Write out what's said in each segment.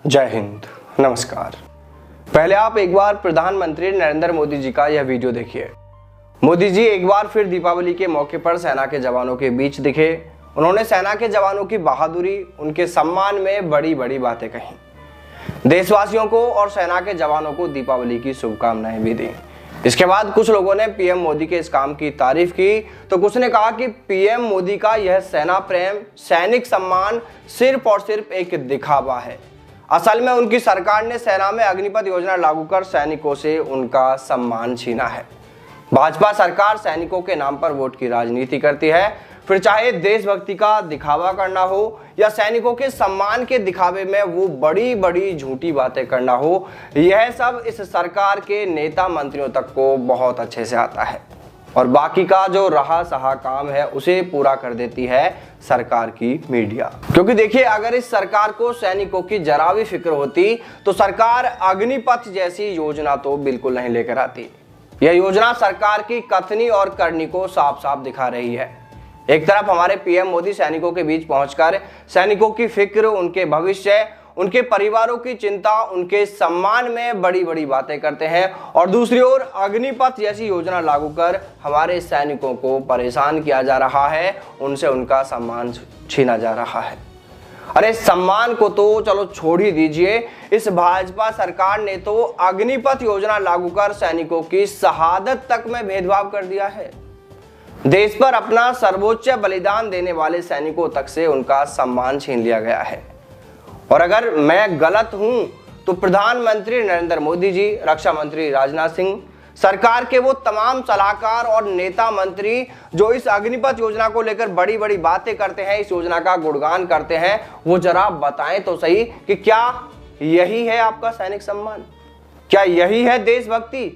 जय हिंद, नमस्कार। पहले आप एक बार प्रधानमंत्री नरेंद्र मोदी जी का यह वीडियो देखिए। मोदी जी एक बार फिर दीपावली के मौके पर सेना के जवानों के बीच दिखे। उन्होंने सेना के जवानों की बहादुरी, उनके सम्मान में बड़ी बड़ी बातें कही। देशवासियों को और सेना के जवानों को दीपावली की शुभकामनाएं भी दी। इसके बाद कुछ लोगों ने पीएम मोदी के इस काम की तारीफ की, तो कुछ ने कहा कि पीएम मोदी का यह सेना प्रेम, सैनिक सम्मान सिर्फ और सिर्फ एक दिखावा है। असल में उनकी सरकार ने सेना में अग्निपथ योजना लागू कर सैनिकों से उनका सम्मान छीना है। भाजपा सरकार सैनिकों के नाम पर वोट की राजनीति करती है, फिर चाहे देशभक्ति का दिखावा करना हो या सैनिकों के सम्मान के दिखावे में वो बड़ी बड़ी झूठी बातें करना हो, यह सब इस सरकार के नेता मंत्रियों तक को बहुत अच्छे से आता है और बाकी का जो रहा सहा काम है उसे पूरा कर देती है सरकार की मीडिया। क्योंकि देखिए, अगर इस सरकार को सैनिकों की जरा भी फिक्र होती तो सरकार अग्निपथ जैसी योजना तो बिल्कुल नहीं लेकर आती। यह योजना सरकार की कथनी और करनी को साफ साफ दिखा रही है। एक तरफ हमारे पीएम मोदी सैनिकों के बीच पहुंचकर सैनिकों की फिक्र, उनके भविष्य, उनके परिवारों की चिंता, उनके सम्मान में बड़ी बड़ी बातें करते हैं और दूसरी ओर अग्निपथ जैसी योजना लागू कर हमारे सैनिकों को परेशान किया जा रहा है, उनसे उनका सम्मान छीना जा रहा है। अरे सम्मान को तो चलो छोड़ ही दीजिए, इस भाजपा सरकार ने तो अग्निपथ योजना लागू कर सैनिकों की शहादत तक में भेदभाव कर दिया है। देश पर अपना सर्वोच्च बलिदान देने वाले सैनिकों तक से उनका सम्मान छीन लिया गया है। और अगर मैं गलत हूं तो प्रधानमंत्री नरेंद्र मोदी जी, रक्षा मंत्री राजनाथ सिंह, सरकार के वो तमाम सलाहकार और नेता मंत्री जो इस अग्निपथ योजना को लेकर बड़ी बड़ी बातें करते हैं, इस योजना का गुणगान करते हैं, वो जरा बताएं तो सही कि क्या यही है आपका सैनिक सम्मान? क्या यही है देशभक्ति?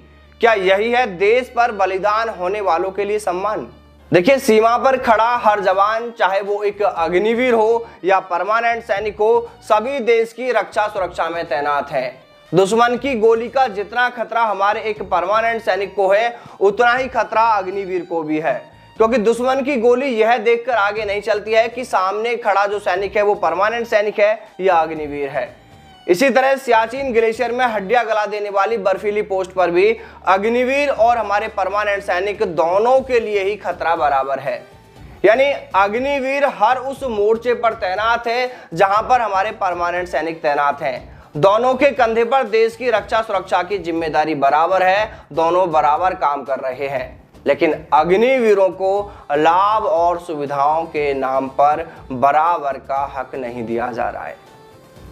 क्या यही है देश पर बलिदान होने वालों के लिए सम्मान? देखिए, सीमा पर खड़ा हर जवान, चाहे वो एक अग्निवीर हो या परमानेंट सैनिक हो, सभी देश की रक्षा सुरक्षा में तैनात हैं। दुश्मन की गोली का जितना खतरा हमारे एक परमानेंट सैनिक को है, उतना ही खतरा अग्निवीर को भी है। क्योंकि दुश्मन की गोली यह देखकर आगे नहीं चलती है कि सामने खड़ा जो सैनिक है वो परमानेंट सैनिक है या अग्निवीर है। इसी तरह सियाचिन ग्लेशियर में हड्डियां गला देने वाली बर्फीली पोस्ट पर भी अग्निवीर और हमारे परमानेंट सैनिक दोनों के लिए ही खतरा बराबर है। यानी अग्निवीर हर उस मोर्चे पर तैनात है जहां पर हमारे परमानेंट सैनिक तैनात हैं। दोनों के कंधे पर देश की रक्षा सुरक्षा की जिम्मेदारी बराबर है, दोनों बराबर काम कर रहे हैं। लेकिन अग्निवीरों को लाभ और सुविधाओं के नाम पर बराबर का हक नहीं दिया जा रहा है।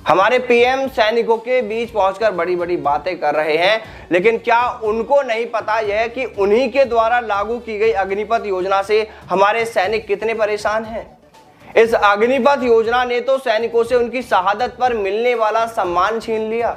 हमारे पीएम सैनिकों के बीच पहुंचकर बड़ी बड़ी बातें कर रहे हैं, लेकिन क्या उनको नहीं पता यह कि उन्हीं के द्वारा लागू की गई अग्निपथ योजना से हमारे सैनिक कितने परेशान हैं? इस अग्निपथ योजना ने तो सैनिकों से उनकी शहादत पर मिलने वाला सम्मान छीन लिया।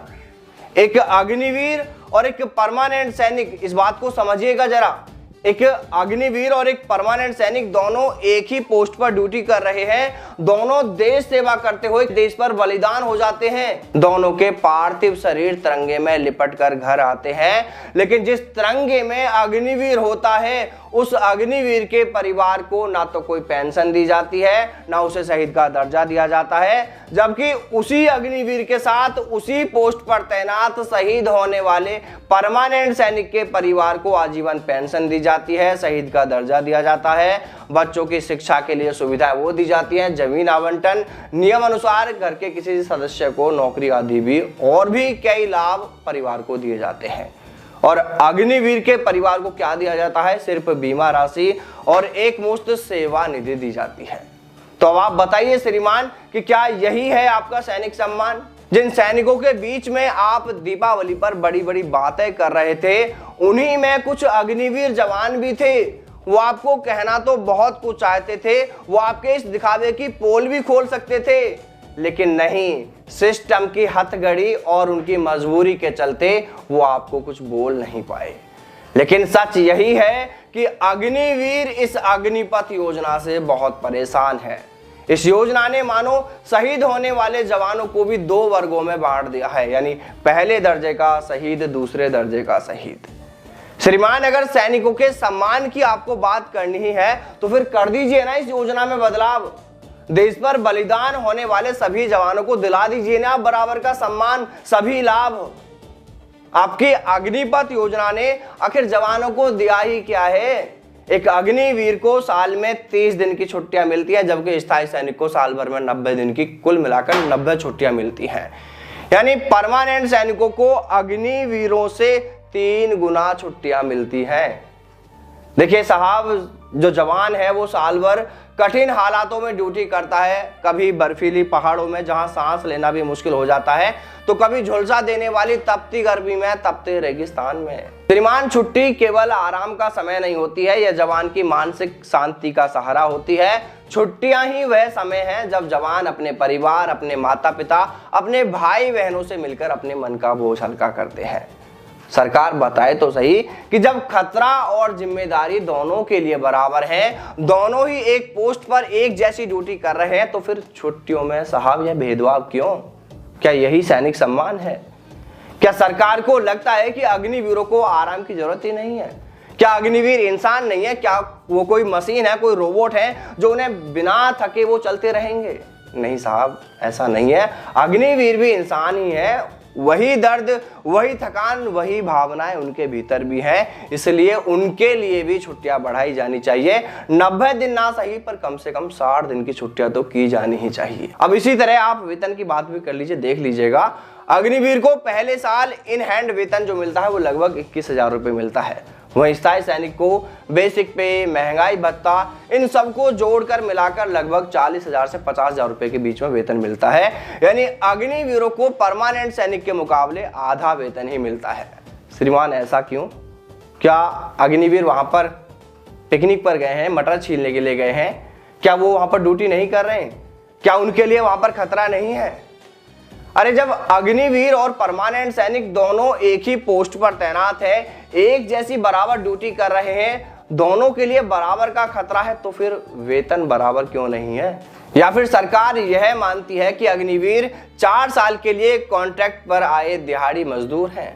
एक अग्निवीर और एक परमानेंट सैनिक, इस बात को समझिएगा जरा, एक अग्निवीर और एक परमानेंट सैनिक दोनों एक ही पोस्ट पर ड्यूटी कर रहे हैं। दोनों देश सेवा करते हुए देश पर बलिदान हो जाते हैं। दोनों के पार्थिव शरीर तिरंगे में लिपट कर घर आते हैं, लेकिन जिस तिरंगे में अग्निवीर होता है उस अग्निवीर के परिवार को ना तो कोई पेंशन दी जाती है, ना उसे शहीद का दर्जा दिया जाता है, जबकि उसी अग्निवीर के साथ उसी पोस्ट पर तैनात शहीद होने वाले परमानेंट सैनिक के परिवार को आजीवन पेंशन दी जाती है, शहीद का दर्जा दिया जाता है, बच्चों की शिक्षा के लिए सुविधाएं वो दी जाती हैं, जमीन आवंटन, नियम अनुसार घर के किसी सदस्य को नौकरी आदि भी और भी कई लाभ परिवार को दिए जाते हैं। और अग्निवीर के परिवार को क्या दिया जाता है? सिर्फ बीमा राशि और एक मुश्त सेवा निधि दी जाती है। तो अब आप बताइए श्रीमान कि क्या यही है आपका सैनिक सम्मान? जिन सैनिकों के बीच में आप दीपावली पर बड़ी बड़ी बातें कर रहे थे, उन्हीं में कुछ अग्निवीर जवान भी थे। वो आपको कहना तो बहुत कुछ चाहते थे, वो आपके इस दिखावे की पोल भी खोल सकते थे, लेकिन नहीं, सिस्टम की हथकड़ी और उनकी मजबूरी के चलते वो आपको कुछ बोल नहीं पाए। लेकिन सच यही है कि अग्निवीर इस अग्निपथ योजना से बहुत परेशान है। इस योजना ने मानो शहीद होने वाले जवानों को भी दो वर्गों में बांट दिया है, यानी पहले दर्जे का शहीद, दूसरे दर्जे का शहीद। श्रीमान, अगर सैनिकों के सम्मान की आपको बात करनी ही है तो फिर कर दीजिए ना इस योजना में बदलाव। देश पर बलिदान होने वाले सभी जवानों को दिला दीजिए ना बराबर का सम्मान, सभी लाभ। आपकी अग्निपथ योजना ने आखिर जवानों को दिया ही क्या है? एक अग्निवीर को साल में 30 दिन की छुट्टियां मिलती है, जबकि स्थायी सैनिक को साल भर में 90 दिन की, कुल मिलाकर 90 छुट्टियां मिलती हैं। यानी परमानेंट सैनिकों को अग्निवीरों से 3 गुना छुट्टियां मिलती हैं। देखिए साहब, जो जवान है वो साल भर कठिन हालातों में ड्यूटी करता है, कभी बर्फीली पहाड़ों में जहां सांस लेना भी मुश्किल हो जाता है, तो कभी झुलसा देने वाली तपती गर्मी में, तपते रेगिस्तान में। श्रीमान, छुट्टी केवल आराम का समय नहीं होती है, यह जवान की मानसिक शांति का सहारा होती है। छुट्टियां ही वह समय है जब जवान अपने परिवार, अपने माता पिता, अपने भाई बहनों से मिलकर अपने मन का बोझ हल्का करते हैं। सरकार बताए तो सही कि जब खतरा और जिम्मेदारी दोनों के लिए बराबर है, दोनों ही एक पोस्ट पर एक जैसी ड्यूटी कर रहे हैं, तो फिर छुट्टियों में साहब यह भेदभाव क्यों? क्या यही सैनिक सम्मान है? क्या सरकार को लगता है कि अग्निवीरों को आराम की जरूरत ही नहीं है? क्या अग्निवीर इंसान नहीं है? क्या वो कोई मशीन है, कोई रोबोट है जो उन्हें बिना थके वो चलते रहेंगे? नहीं साहब, ऐसा नहीं है। अग्निवीर भी इंसान ही है। वही दर्द, वही थकान, वही भावनाएं उनके भीतर भी है, इसलिए उनके लिए भी छुट्टियां बढ़ाई जानी चाहिए। 90 दिन ना सही पर कम से कम 60 दिन की छुट्टियां तो की जानी ही चाहिए। अब इसी तरह आप वेतन की बात भी कर लीजिए, देख लीजिएगा। अग्निवीर को पहले साल इन हैंड वेतन जो मिलता है वो लगभग 21,000 रुपए मिलता है। वहीं स्थायी सैनिक को बेसिक पे, महंगाई भत्ता, इन सबको जोड़कर मिलाकर लगभग 40,000 से 50,000 रुपए के बीच में वेतन मिलता है। यानी अग्निवीरों को परमानेंट सैनिक के मुकाबले आधा वेतन ही मिलता है। श्रीमान, ऐसा क्यों? क्या अग्निवीर वहां पर पिकनिक पर गए हैं, मटर छीलने के लिए गए हैं? क्या वो वहां पर ड्यूटी नहीं कर रहे हैं? क्या उनके लिए वहां पर खतरा नहीं है? अरे जब अग्निवीर और परमानेंट सैनिक दोनों एक ही पोस्ट पर तैनात है, एक जैसी बराबर ड्यूटी कर रहे हैं, दोनों के लिए बराबर का खतरा है, तो फिर वेतन बराबर क्यों नहीं है? या फिर सरकार यह मानती है कि अग्निवीर 4 साल के लिए कॉन्ट्रैक्ट पर आए दिहाड़ी मजदूर हैं?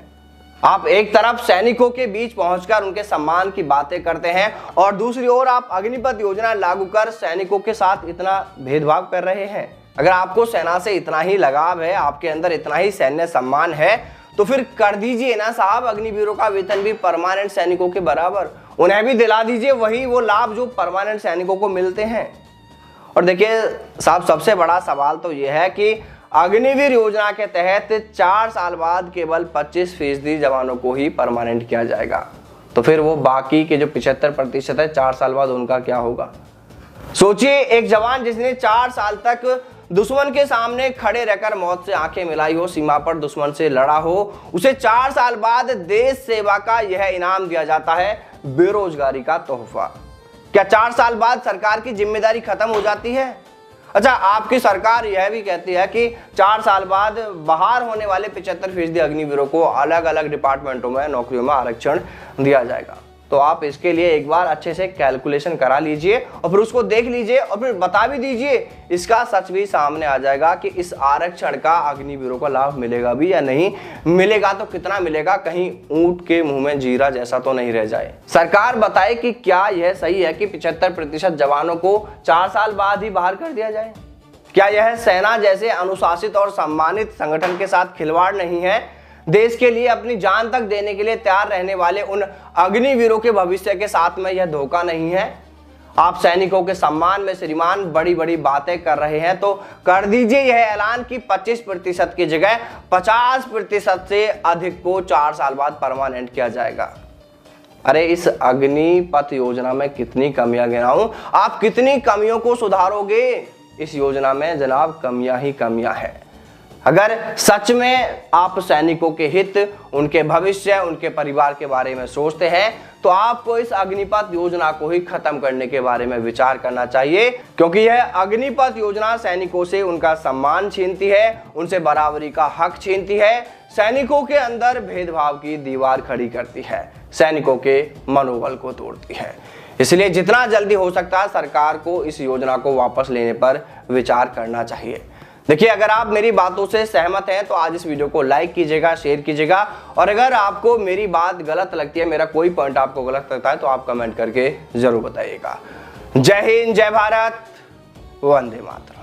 आप एक तरफ सैनिकों के बीच पहुंचकर उनके सम्मान की बातें करते हैं और दूसरी ओर आप अग्निपथ योजना लागू कर सैनिकों के साथ इतना भेदभाव कर रहे हैं। अगर आपको सेना से इतना ही लगाव है, आपके अंदर इतना ही सैन्य सम्मान है, तो फिर कर दीजिए ना साहब अग्निवीरों का वेतन भी परमानेंट सैनिकों के बराबर। उन्हें भी दिला दीजिए वही वो लाभ जो परमानेंट सैनिकों को मिलते हैं। और देखिए साहब, सबसे बड़ा सवाल तो यह है कि अग्निवीर योजना के तहत 4 साल बाद केवल 25% जवानों को ही परमानेंट किया जाएगा, तो फिर वो बाकी के जो 75% है 4 साल बाद उनका क्या होगा? सोचिए, एक जवान जिसने 4 साल तक दुश्मन के सामने खड़े रहकर मौत से आंखें मिलाई हो, सीमा पर दुश्मन से लड़ा हो, उसे 4 साल बाद देश सेवा का यह इनाम दिया जाता है, बेरोजगारी का तोहफा। क्या 4 साल बाद सरकार की जिम्मेदारी खत्म हो जाती है? अच्छा, आपकी सरकार यह भी कहती है कि 4 साल बाद बाहर होने वाले 75% अग्निवीरों को अलग अलग डिपार्टमेंटों में नौकरियों में आरक्षण दिया जाएगा। तो आप इसके लिए एक बार अच्छे से कैलकुलेशन करा लीजिए और फिर उसको देख लीजिए और फिर बता भी दीजिए। इसका सच भी सामने आ जाएगा कि इस आरक्षण का अग्निवीरों को लाभ मिलेगा भी या नहीं मिलेगा, तो कितना मिलेगा, कहीं ऊंट के मुंह में जीरा जैसा तो नहीं रह जाए। सरकार बताए कि क्या यह सही है कि 75% जवानों को 4 साल बाद ही बाहर कर दिया जाए? क्या यह सेना जैसे अनुशासित और सम्मानित संगठन के साथ खिलवाड़ नहीं है? देश के लिए अपनी जान तक देने के लिए तैयार रहने वाले उन अग्निवीरों के भविष्य के साथ में यह धोखा नहीं है? आप सैनिकों के सम्मान में श्रीमान बड़ी बड़ी बातें कर रहे हैं, तो कर दीजिए यह ऐलान कि 25% की जगह 50% से अधिक को 4 साल बाद परमानेंट किया जाएगा। अरे इस अग्निपथ योजना में कितनी कमियां गिनाऊं, आप कितनी कमियों को सुधारोगे? इस योजना में जनाब कमियां ही कमियां हैं। अगर सच में आप सैनिकों के हित, उनके भविष्य, उनके परिवार के बारे में सोचते हैं, तो आपको इस अग्निपथ योजना को ही खत्म करने के बारे में विचार करना चाहिए, क्योंकि यह अग्निपथ योजना सैनिकों से उनका सम्मान छीनती है, उनसे बराबरी का हक छीनती है, सैनिकों के अंदर भेदभाव की दीवार खड़ी करती है, सैनिकों के मनोबल को तोड़ती है। इसलिए जितना जल्दी हो सकता है सरकार को इस योजना को वापस लेने पर विचार करना चाहिए। देखिए, अगर आप मेरी बातों से सहमत हैं तो आज इस वीडियो को लाइक कीजिएगा, शेयर कीजिएगा, और अगर आपको मेरी बात गलत लगती है, मेरा कोई पॉइंट आपको गलत लगता है, तो आप कमेंट करके जरूर बताइएगा। जय हिंद, जय भारत, वंदे मातरम।